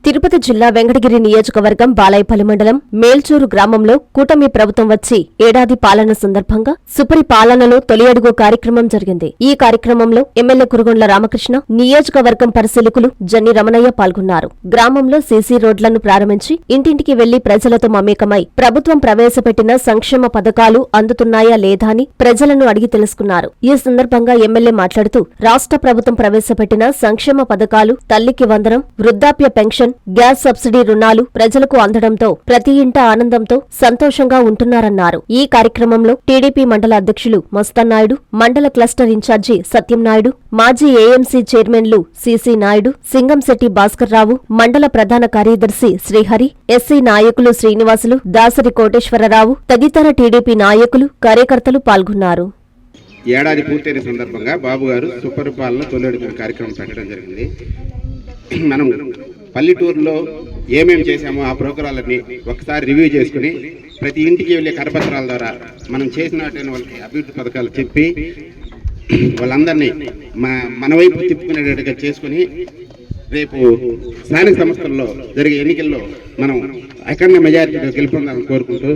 తిరుపతి జిల్లా వెంకటగిరి నియోజకవర్గం బాలాయపల్లి మండలం మేల్చూరు గ్రామంలో కూటమి ప్రభుత్వం వచ్చి ఏడాది పాలన సందర్భంగా సుపరిపాలనలో తొలి అడుగు కార్యక్రమం జరిగింది. ఈ కార్యక్రమంలో ఎమ్మెల్యే కురుగొండ్ల రామకృష్ణ, నియోజకవర్గం పరిశీలకులు జన్ని రమణయ్య పాల్గొన్నారు. గ్రామంలో సీసీ రోడ్లను ప్రారంభించి ఇంటింటికి వెళ్లి ప్రజలతో మమేకమై ప్రభుత్వం ప్రవేశపెట్టిన సంక్షేమ పథకాలు అందుతున్నాయా లేదా అని ప్రజలను అడిగి తెలుసుకున్నారు. ఈ సందర్భంగా ఎమ్మెల్యే మాట్లాడుతూ రాష్ట్ర ప్రభుత్వం ప్రవేశపెట్టిన సంక్షేమ పథకాలు తల్లికి వందనం, వృద్ధాప్య పెన్షన్, గ్యాస్ సబ్సిడీ రుణాలు ప్రజలకు అందడంతో ప్రతి ఇంట ఆనందంతో సంతోషంగా ఉంటున్నారన్నారు. ఈ కార్యక్రమంలో టీడీపీ మండల అధ్యక్షులు మస్తానాయుడు, మండల క్లస్టర్ ఇన్ఛార్జి సత్యంనాయుడు, మాజీ ఏఎంసీ చైర్మన్లు సిసి నాయుడు, సింగంశెట్టి భాస్కర్రావు, మండల ప్రధాన కార్యదర్శి శ్రీహరి, ఎస్సీ నాయకులు శ్రీనివాసులు, దాసరి కోటేశ్వరరావు తదితర టీడీపీ నాయకులు, కార్యకర్తలు పాల్గొన్నారు. ఏడాది పూర్తయిన సందర్భంగా బాబు గారు సుపరిపాలన తొలి కార్యక్రమం పెట్టడం జరిగింది. మనం పల్లెటూరులో ఏమేమి చేశామో ఆ ప్రోగ్రాలన్నీ ఒకసారి రివ్యూ చేసుకుని ప్రతి ఇంటికి వెళ్ళే కరపత్రాల ద్వారా మనం చేసినటువంటి వాళ్ళకి అభివృద్ధి పథకాలు చెప్పి వాళ్ళందరినీ మన వైపు తిప్పుకునేటట్టుగా చేసుకుని రేపు స్థానిక సంస్థల్లో జరిగే ఎన్నికల్లో మనం అఖండ మెజారిటీతో గెలుపొందాలని కోరుకుంటూ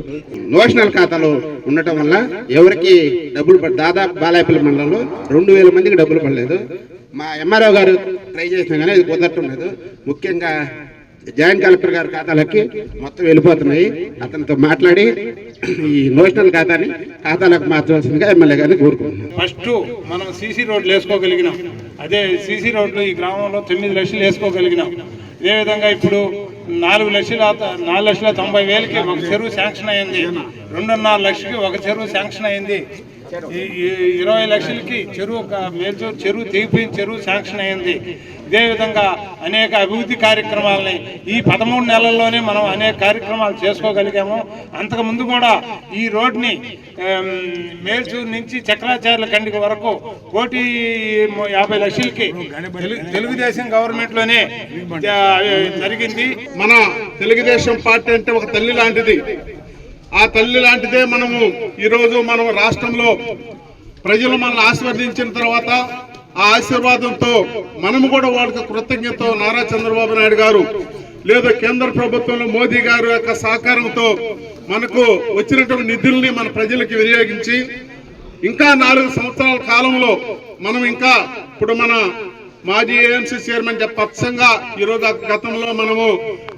నోషనల్ ఖాతాలో ఉండటం వల్ల ఎవరికి డబ్బులు దాదాపు బాలాయపల్లి మండలంలో 2000 మందికి డబ్బులు పడలేదు. మా ఎంఆర్ఓ గారు ట్రై చేసినా కానీ అది కుదరటం లేదు. ముఖ్యంగా జాయింట్ కలెక్టర్ గారి ఖాతాలకి మొత్తం వెళ్ళిపోతున్నాయి. అతనితో మాట్లాడి ఈ నోషనల్ ఖాతాలకు మార్చవలసిందిగా ఎమ్మెల్యే గారిని కోరుకుంటున్నాం. ఫస్ట్ మనం సీసీ రోడ్లు వేసుకోగలిగినాం. అదే సీసీ రోడ్లు ఈ గ్రామంలో 9 లక్షలు వేసుకోగలిగినాం. అదేవిధంగా ఇప్పుడు 4,90,000కి ఒక చెరువు శాంక్షన్ అయింది. 2.5 లక్షలకి ఒక చెరువు శాంక్షన్ అయింది. 20 లక్షలకి మేల్చూరు చెరువు తెగిపోయిన చెరువు శాంక్షన్ అయింది. ఇదేవిధంగా అనేక అభివృద్ధి కార్యక్రమాలని ఈ 13 నెలల్లోనే మనం అనేక కార్యక్రమాలు చేసుకోగలిగాము. అంతకుముందు కూడా ఈ రోడ్ని మేల్చూరు నుంచి చక్రాచార్యుల కండికి వరకు 1,50,00,000కి తెలుగుదేశం గవర్నమెంట్లోనే జరిగింది. మన తెలుగుదేశం పార్టీ అంటే ఒక తల్లి లాంటిది. ఆ తల్లి లాంటిదే మనం రాష్ట్రంలో ప్రజలు మనల్ని ఆశీర్వదించిన తర్వాత ఆ ఆశీర్వాదంతో మనము కూడా వాళ్ళకి కృతజ్ఞత నారా చంద్రబాబు నాయుడు గారు లేదా కేంద్ర ప్రభుత్వంలో మోదీ గారు యొక్క సహకారంతో మనకు వచ్చినటువంటి నిధుల్ని మన ప్రజలకు వినియోగించి ఇంకా 4 సంవత్సరాల కాలంలో మనం ఇంకా ఇప్పుడు మన మాజీ ఏఎంసీ చైర్మన్ పచ్చంగా ఈరోజు గతంలో మనము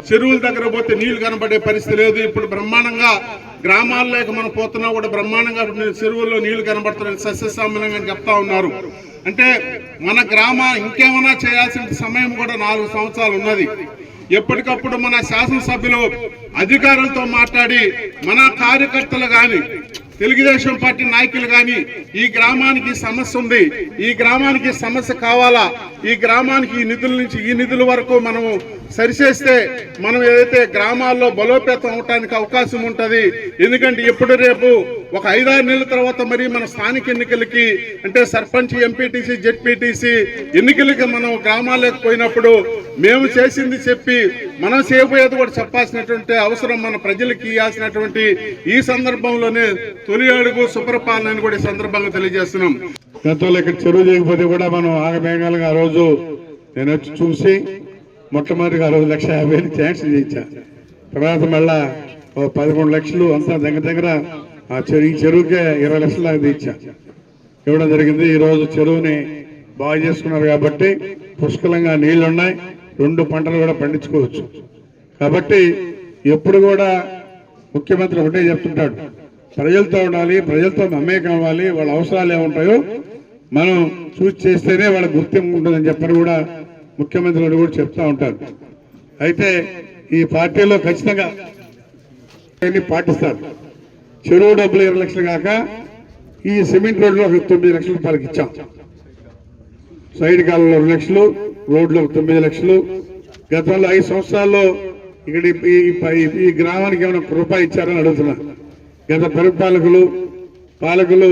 చెరువుల దగ్గర పోతే నీళ్లు కనబడే పరిస్థితి లేదు. ఇప్పుడు బ్రహ్మాండంగా గ్రామాల్లోకి మనం పోతున్నా కూడా బ్రహ్మాండంగా చెరువుల్లో నీళ్లు కనబడుతున్నాయి, సస్యశ్యామలంగా చెప్తా ఉన్నారు. అంటే మన ఇంకేమైనా చేయాల్సిన సమయం కూడా 4 సంవత్సరాలు ఉన్నది. ఎప్పటికప్పుడు మన శాసనసభ్యులు అధికారులతో మాట్లాడి మన కార్యకర్తలు కానీ తెలుగుదేశం పార్టీ నాయకులు కానీ ఈ గ్రామానికి సమస్య ఉంది, ఈ గ్రామానికి సమస్య కావాలా, ఈ గ్రామానికి ఈ నిధుల నుంచి ఈ నిధుల వరకు మనము సరిచేస్తే మనం ఏదైతే గ్రామాల్లో బలోపేతం అవడానికి అవకాశం ఉంటుంది. ఎందుకంటే ఇప్పుడు రేపు ఒక 5-6 నెలల తర్వాత మరి మన స్థానిక ఎన్నికలకి అంటే సర్పంచ్, ఎంపీటీసీ, జెడ్పీటీసీ ఎన్నికలకి మనం గ్రామాలకు పోయినప్పుడు మేము చేసింది చెప్పి మనం చేయబోయేది కూడా చెప్పాల్సినటువంటి అవసరం మన ప్రజలకు ఇవ్వాల్సినటువంటి ఈ సందర్భంలోనే తొలి అడుగు సుపరిపాలన కూడా ఈ సందర్భంగా తెలియజేస్తున్నాం. గతంలో ఇక్కడ చెరువు చేయకపోతే కూడా మనం ఆగమేఘాలుగా ఆ రోజు నేను వచ్చి చూసి మొట్టమొదటిగా ఆ రోజు 1,50,000 శాంక్షన్ చేయించా. తర్వాత మళ్ళా 11 లక్షలు అంతా దగ్గర ఈ చెరువుకే 20 లక్షల దాకా తెచ్చా ఇవ్వడం జరిగింది. ఈరోజు చెరువుని బాగు చేసుకున్నారు కాబట్టి పుష్కలంగా నీళ్లు ఉన్నాయి, 2 పంటలు కూడా పండించుకోవచ్చు. కాబట్టి ఎప్పుడు కూడా ముఖ్యమంత్రి ఒకటే చెప్తుంటాడు, ప్రజలతో ఉండాలి, ప్రజలతో మమేకం అవ్వాలి, వాళ్ళ అవసరాలు ఏముంటాయో మనం చూసి చేస్తేనే వాళ్ళ గుర్తింపు ఉంటుందని చెప్పని కూడా ముఖ్యమంత్రి కూడా చెప్తా ఉంటారు. అయితే ఈ పార్టీలో ఖచ్చితంగా పాటిస్తారు. చెరువు డబ్బులు 20 లక్షలు కాక ఈ సిమెంట్ రోడ్లో 9 లక్షల రూపాయలకి ఇచ్చాం. సైడ్ కాలంలో 2 లక్షలు, రోడ్లో 9 లక్షలు. గతంలో 5 సంవత్సరాల్లో ఇక్కడ ఈ గ్రామానికి ఏమైనా రూపాయి ఇచ్చారని అడుగుతున్నా. గత పాలకులు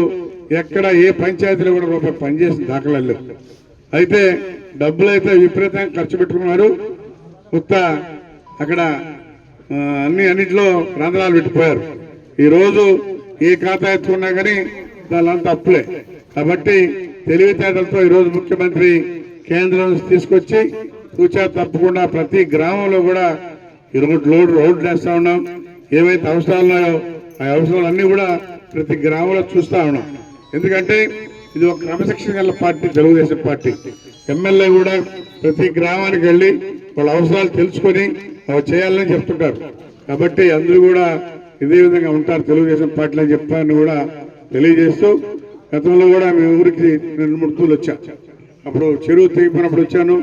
ఎక్కడ ఏ పంచాయతీలో కూడా రూపాయి పనిచేసిన దాఖలాలు. అయితే డబ్బులు అయితే విపరీతంగా ఖర్చు పెట్టుకున్నారు. అక్కడ అన్నిట్లో రంధ్రాలు పెట్టిపోయారు. ఈరోజు ఏ ఖాతా ఎత్తుకున్నా కానీ దానిలంతా అప్పులే. కాబట్టి తెలివితేటలతో ఈరోజు ముఖ్యమంత్రి కేంద్రం తీసుకొచ్చి కూర్చా తప్పకుండా ప్రతి గ్రామంలో కూడా రోడ్లు వేస్తా ఉన్నాం. ఏవైతే అవసరాలు ఉన్నాయో ఆ అవసరాలన్నీ కూడా ప్రతి గ్రామంలో చూస్తా ఉన్నాం. ఎందుకంటే ఇది ఒక క్రమశిక్షణ గల పార్టీ, తెలుగుదేశం పార్టీ. ఎమ్మెల్యే కూడా ప్రతి గ్రామానికి వెళ్ళి వాళ్ళ అవసరాలు తెలుసుకొని అవి చేయాలని చెప్తుంటారు. కాబట్టి అందరూ కూడా ఇదే విధంగా ఉంటారు తెలుగుదేశం పార్టీలో అని చెప్పాలని కూడా తెలియజేస్తూ, గతంలో కూడా మీ ఊరికి 2-3 తూర్లు వచ్చా. అప్పుడు చెరువు తెగిపోయినప్పుడు వచ్చాను.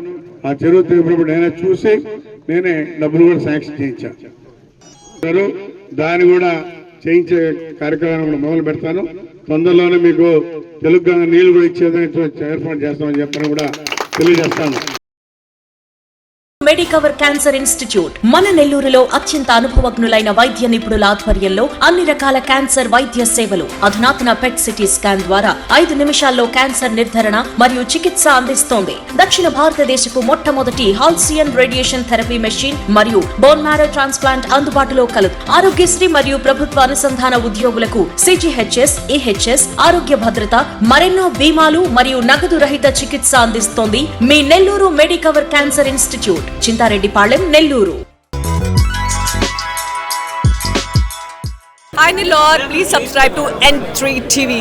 ఆ చెరువు తెగిపోయినప్పుడు నేనే చూసి నేనే డబ్బులు కూడా శాంక్షన్ చేయించాను. దాన్ని కూడా చేయించే కార్యక్రమాన్ని కూడా మొదలు పెడతాను. తొందరలోనే మీకు తెలుగు నీళ్లు కూడా ఇచ్చే ఏర్పాటు చేస్తామని చెప్పని కూడా తెలియజేస్తాను. మెడికవర్ క్యాన్సర్ ఇన్స్టిట్యూట్ మన నెల్లూరులో అత్యంత అనుభవజ్ఞులైన వైద్య నిపుణుల ఆధ్వర్యంలో అన్ని రకాల క్యాన్సర్ వైద్య సేవలు, అధునాతన పెట్ సిటీ స్కాన్ ద్వారా 5 నిమిషాల్లో క్యాన్సర్ నిర్ధారణ మరియు చికిత్స అందిస్తోంది. దక్షిణ భారతదేశపు మొట్టమొదటి హాల్సియన్ రేడియేషన్ థెరపీ మెషిన్ మరియు బోన్ మ్యారో ట్రాన్స్ప్లాంట్ అందుబాటులో కలదు. ఆరోగ్యశ్రీ మరియు ప్రభుత్వ అనుసంధాన ఉద్యోగులకు CGHS, EHS, ఆరోగ్య భద్రత, మరెన్నో బీమాలు మరియు నగదు రహిత చికిత్స అందిస్తోంది మీ Nellore Medicover cancer institute, Chintareddypalem, Nellore. Hi Nilor, please subscribe to N3 TV.